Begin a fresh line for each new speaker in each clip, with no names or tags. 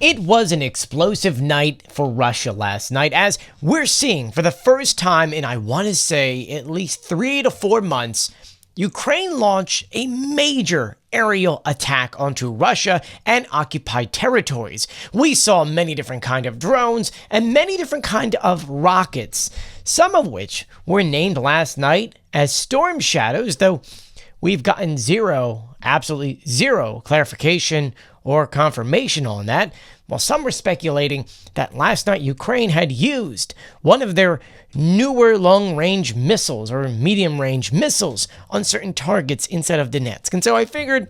It was an explosive night for Russia last night, as we're seeing for the first time in, I want to say, at least 3 to 4 months, Ukraine launched a major aerial attack onto Russia and occupied territories. We saw many different kinds of drones and many different kinds of rockets, some of which were named last night as Storm Shadows, though we've gotten absolutely zero clarification or confirmation on that, while some were speculating that last night Ukraine had used one of their newer long-range missiles or medium-range missiles on certain targets inside of Donetsk. And so I figured,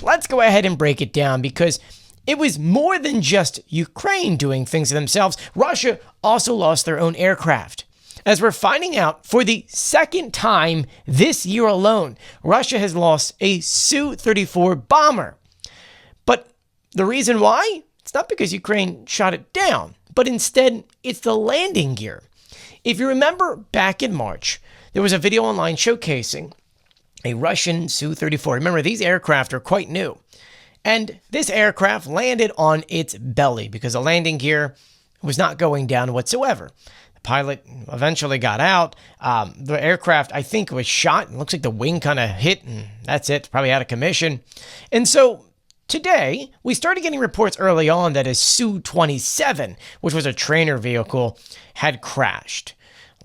let's go ahead and break it down, because it was more than just Ukraine doing things to themselves. Russia also lost their own aircraft. As we're finding out, for the second time this year alone, Russia has lost a Su-34 bomber. But the reason why? It's not because Ukraine shot it down, but instead it's the landing gear. If you remember back in March, there was a video online showcasing a Russian Su-34. Remember, these aircraft are quite new. And this aircraft landed on its belly because the landing gear was not going down whatsoever. The pilot eventually got out. The aircraft, I think, was shot. It looks like the wing kind of hit, and that's it. Probably out of commission. And so today, we started getting reports early on that a Su-27, which was a trainer vehicle, had crashed.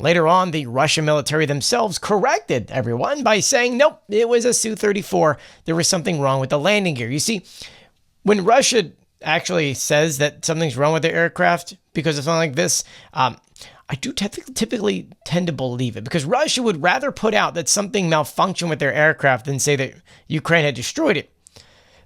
Later on, the Russian military themselves corrected everyone by saying, nope, it was a Su-34. There was something wrong with the landing gear. You see, when Russia actually says that something's wrong with their aircraft because of something like this, I do typically tend to believe it, because Russia would rather put out that something malfunctioned with their aircraft than say that Ukraine had destroyed it.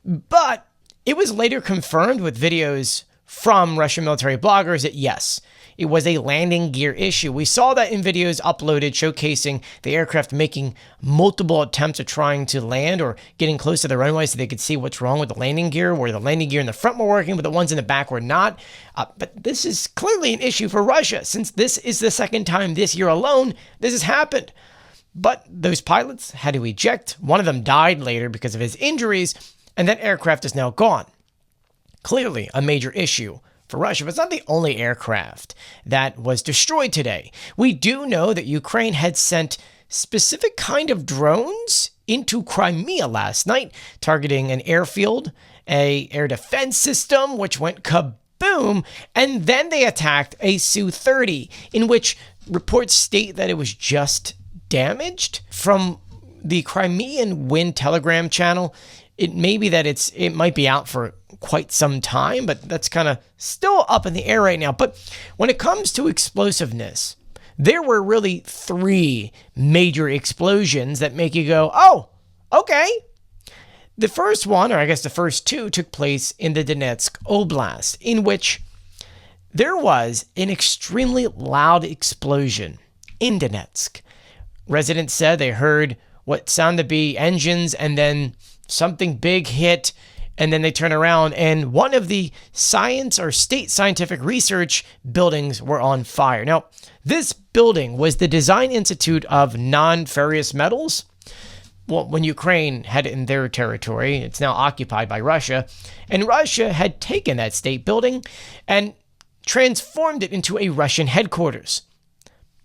But it was later confirmed with videos from Russian military bloggers that yes, it was a landing gear issue. We saw that in videos uploaded showcasing the aircraft making multiple attempts at trying to land or getting close to the runway so they could see what's wrong with the landing gear, where the landing gear in the front were working, but the ones in the back were not. But this is clearly an issue for Russia, since this is the second time this year alone this has happened. But those pilots had to eject. One of them died later because of his injuries, and that aircraft is now gone. Clearly a major issue for Russia, but it's not the only aircraft that was destroyed today. We do know that Ukraine had sent specific kind of drones into Crimea last night, targeting an airfield, an air defense system, which went kaboom, and then they attacked a Su-30, in which reports state that it was just damaged. From the Crimean Wind Telegram channel, it may be that it might be out for quite some time, but that's kind of still up in the air right now. But when it comes to explosiveness, there were really 3 major explosions that make you go, oh, okay. The first one, or I guess the first 2, took place in the Donetsk Oblast, in which there was an extremely loud explosion in Donetsk. Residents said they heard what sounded to be engines, and then something big hit, and then they turn around and one of the science or state scientific research buildings were on fire. Now, this building was the Design Institute of Non-Ferrous Metals. Well, when Ukraine had it in their territory, it's now occupied by Russia, and Russia had taken that state building and transformed it into a Russian headquarters.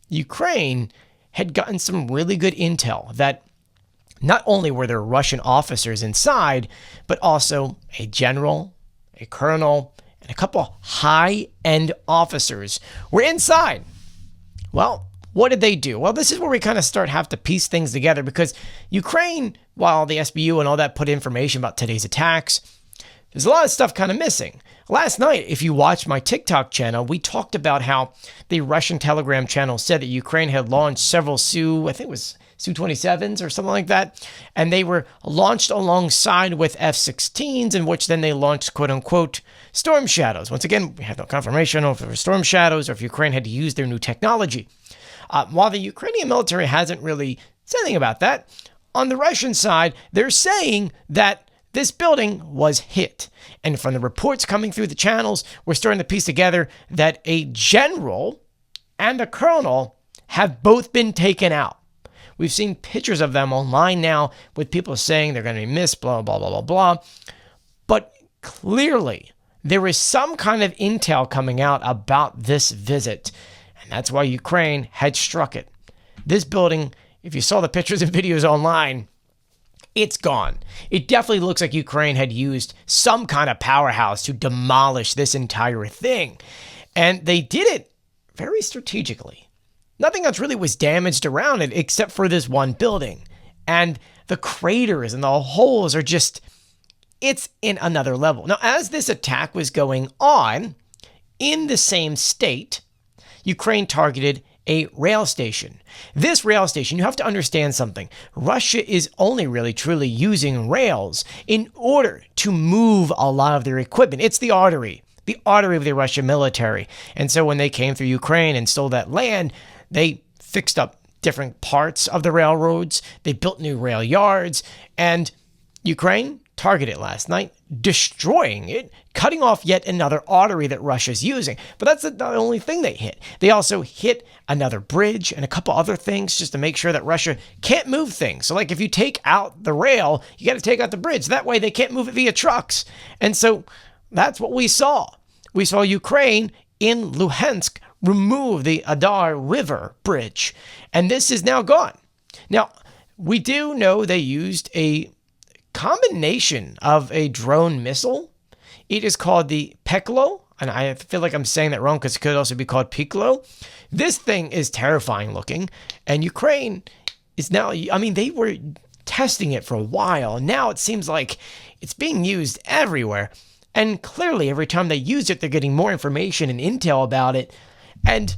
Ukraine had gotten some really good intel that not only were there Russian officers inside, but also a general, a colonel, and a couple high-end officers were inside. Well, what did they do? Well, this is where we kind of have to piece things together, because Ukraine, while the SBU and all that put information about today's attacks, there's a lot of stuff kind of missing. Last night, if you watched my TikTok channel, we talked about how the Russian Telegram channel said that Ukraine had launched several Su-27s or something like that, and they were launched alongside with F-16s, in which then they launched quote-unquote Storm Shadows. Once again, we have no confirmation of if it were Storm Shadows or if Ukraine had to use their new technology. While the Ukrainian military hasn't really said anything about that, on the Russian side, they're saying that this building was hit. And from the reports coming through the channels, we're starting to piece together that a general and a colonel have both been taken out. We've seen pictures of them online now with people saying they're going to be missed, blah, blah, blah, blah, blah. But clearly, there was some kind of intel coming out about this visit, and that's why Ukraine had struck it. This building, if you saw the pictures and videos online, it's gone. It definitely looks like Ukraine had used some kind of powerhouse to demolish this entire thing. And they did it very strategically. Nothing else really was damaged around it except for this one building. And the craters and the holes are just, it's in another level. Now, as this attack was going on, in the same state, Ukraine targeted a rail station. This rail station, you have to understand something. Russia is only really truly using rails in order to move a lot of their equipment. It's the artery of the Russian military. And so when they came through Ukraine and stole that land, they fixed up different parts of the railroads. They built new rail yards, and Ukraine targeted last night, destroying it, cutting off yet another artery that Russia's using. But that's not the only thing they hit. They also hit another bridge and a couple other things just to make sure that Russia can't move things. So like if you take out the rail, you got to take out the bridge. That way they can't move it via trucks. And so that's what we saw. We saw Ukraine in Luhansk remove the Adar River bridge. And this is now gone. Now, we do know they used a combination of a drone missile. It is called the Peklo, and I feel like I'm saying that wrong because it could also be called Piccolo. This thing is terrifying looking, and Ukraine is now, I mean, they were testing it for a while. Now it seems like it's being used everywhere, and clearly every time they use it, they're getting more information and intel about it, and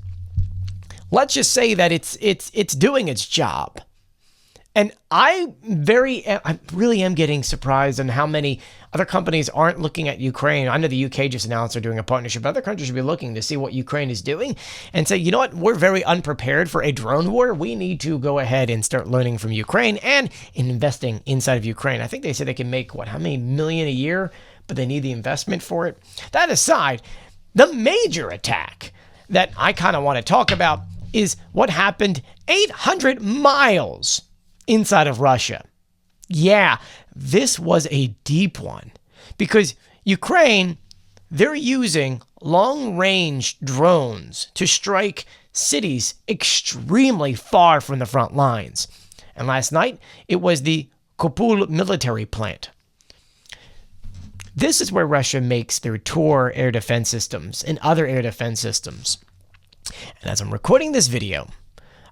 let's just say that it's doing its job. And I really am getting surprised on how many other companies aren't looking at Ukraine. I know the UK just announced they're doing a partnership, but other countries should be looking to see what Ukraine is doing and say, you know what, we're very unprepared for a drone war. We need to go ahead and start learning from Ukraine and investing inside of Ukraine. I think they said they can make, how many million a year, but they need the investment for it. That aside, the major attack that I kind of want to talk about is what happened 800 miles inside of Russia. Yeah, this was a deep one because Ukraine, they're using long-range drones to strike cities extremely far from the front lines. And last night, it was the Kopul military plant. This is where Russia makes their Tor air defense systems and other air defense systems. And as I'm recording this video,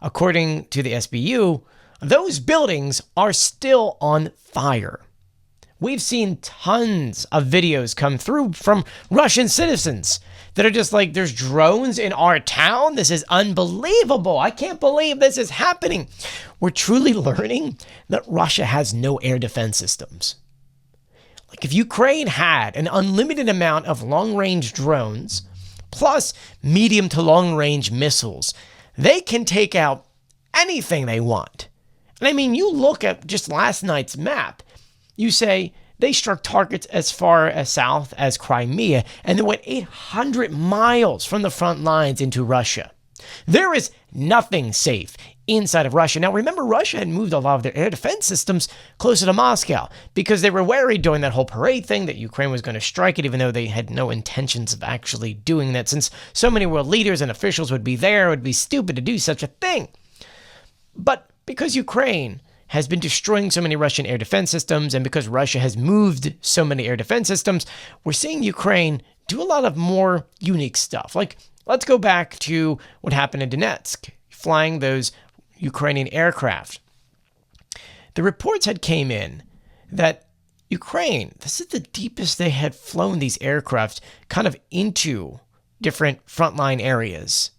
according to the SBU, those buildings are still on fire. We've seen tons of videos come through from Russian citizens that are just like, there's drones in our town. This is unbelievable. I can't believe this is happening. We're truly learning that Russia has no air defense systems. Like if Ukraine had an unlimited amount of long-range drones plus medium to long-range missiles, they can take out anything they want. And I mean, you look at just last night's map, you say they struck targets as far as south as Crimea, and they went 800 miles from the front lines into Russia. There is nothing safe inside of Russia. Now, remember, Russia had moved a lot of their air defense systems closer to Moscow because they were worried during that whole parade thing that Ukraine was going to strike it, even though they had no intentions of actually doing that. Since so many world leaders and officials would be there, it would be stupid to do such a thing. But because Ukraine has been destroying so many Russian air defense systems, and because Russia has moved so many air defense systems, we're seeing Ukraine do a lot of more unique stuff. Like, let's go back to what happened in Donetsk, flying those Ukrainian aircraft. The reports had came in that Ukraine, this is the deepest they had flown these aircraft kind of into different frontline areas,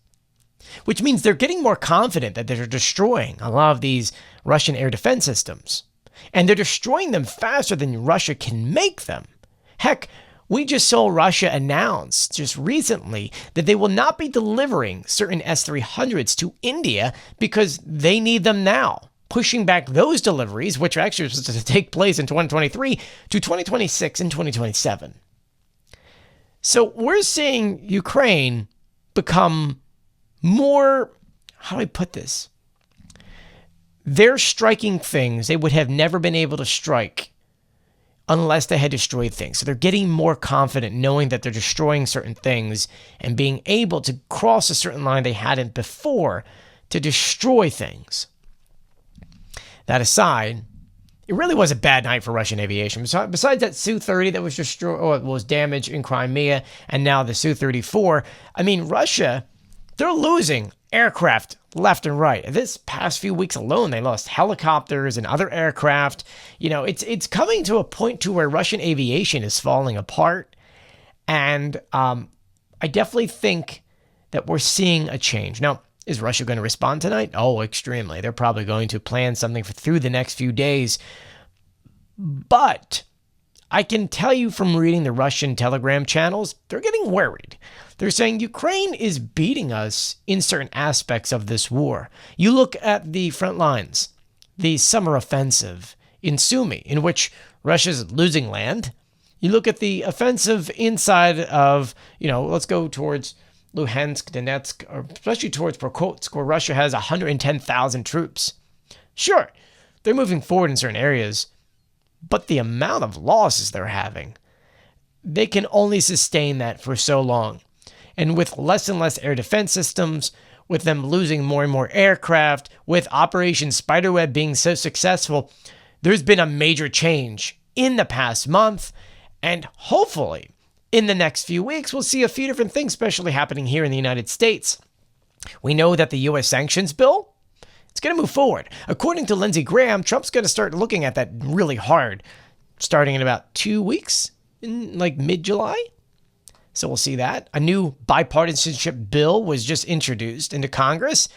which means they're getting more confident that they're destroying a lot of these Russian air defense systems. And they're destroying them faster than Russia can make them. Heck, we just saw Russia announce just recently that they will not be delivering certain S-300s to India because they need them now, pushing back those deliveries, which are actually supposed to take place in 2023, to 2026 and 2027. So we're seeing Ukraine become more, how do I put this? They're striking things they would have never been able to strike unless they had destroyed things. So they're getting more confident knowing that they're destroying certain things and being able to cross a certain line they hadn't before to destroy things. That aside, it really was a bad night for Russian aviation. Besides that Su-30 that was destroyed or was damaged in Crimea, and now the Su-34, I mean, Russia, they're losing aircraft left and right. This past few weeks alone, they lost helicopters and other aircraft. You know, it's coming to a point to where Russian aviation is falling apart, and I definitely think that we're seeing a change. Now, is Russia going to respond tonight? Oh, extremely. They're probably going to plan something through the next few days. But I can tell you from reading the Russian Telegram channels, they're getting worried. They're saying Ukraine is beating us in certain aspects of this war. You look at the front lines, the summer offensive in Sumy, in which Russia's losing land. You look at the offensive inside of, let's go towards Luhansk, Donetsk, or especially towards Prokotsk, where Russia has 110,000 troops. Sure, they're moving forward in certain areas, but the amount of losses they're having, they can only sustain that for so long. And with less and less air defense systems, with them losing more and more aircraft, with Operation Spiderweb being so successful, there's been a major change in the past month, and hopefully in the next few weeks, we'll see a few different things, especially happening here in the United States. We know that the U.S. sanctions bill, it's going to move forward. According to Lindsey Graham, Trump's going to start looking at that really hard, starting in about 2 weeks, in like mid-July. So we'll see that. A new bipartisanship bill was just introduced into Congress,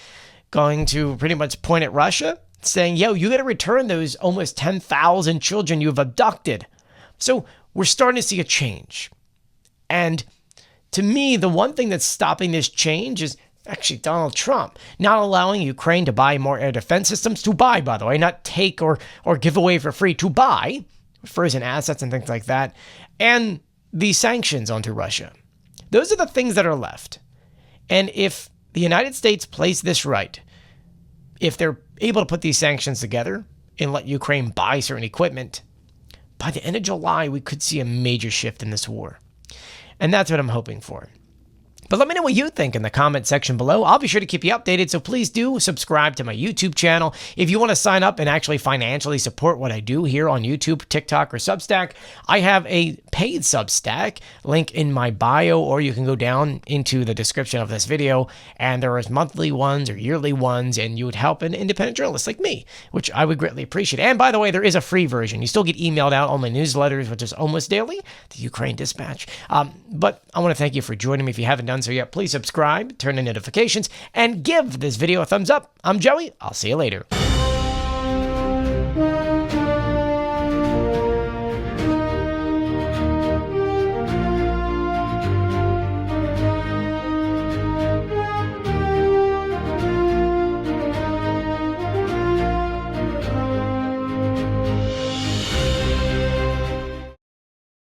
going to pretty much point at Russia, saying, you got to return those almost 10,000 children you've abducted. So we're starting to see a change. And to me, the one thing that's stopping this change is actually Donald Trump not allowing Ukraine to buy more air defense systems, to buy, by the way, not take or give away for free, to buy frozen assets and things like that, and the sanctions onto Russia. Those are the things that are left. And if the United States plays this right, if they're able to put these sanctions together and let Ukraine buy certain equipment, by the end of July, we could see a major shift in this war. And that's what I'm hoping for. But let me know what you think in the comment section below. I'll be sure to keep you updated, so please do subscribe to my YouTube channel. If you want to sign up and actually financially support what I do here on YouTube, TikTok, or Substack, I have a paid Substack link in my bio, or you can go down into the description of this video, and there is monthly ones or yearly ones, and you would help an independent journalist like me, which I would greatly appreciate. And by the way, there is a free version. You still get emailed out on my newsletters, which is almost daily, the Ukraine Dispatch. But I want to thank you for joining me. If you haven't done so yet, please subscribe, turn on notifications, and give this video a thumbs up. I'm Joey. I'll see you later.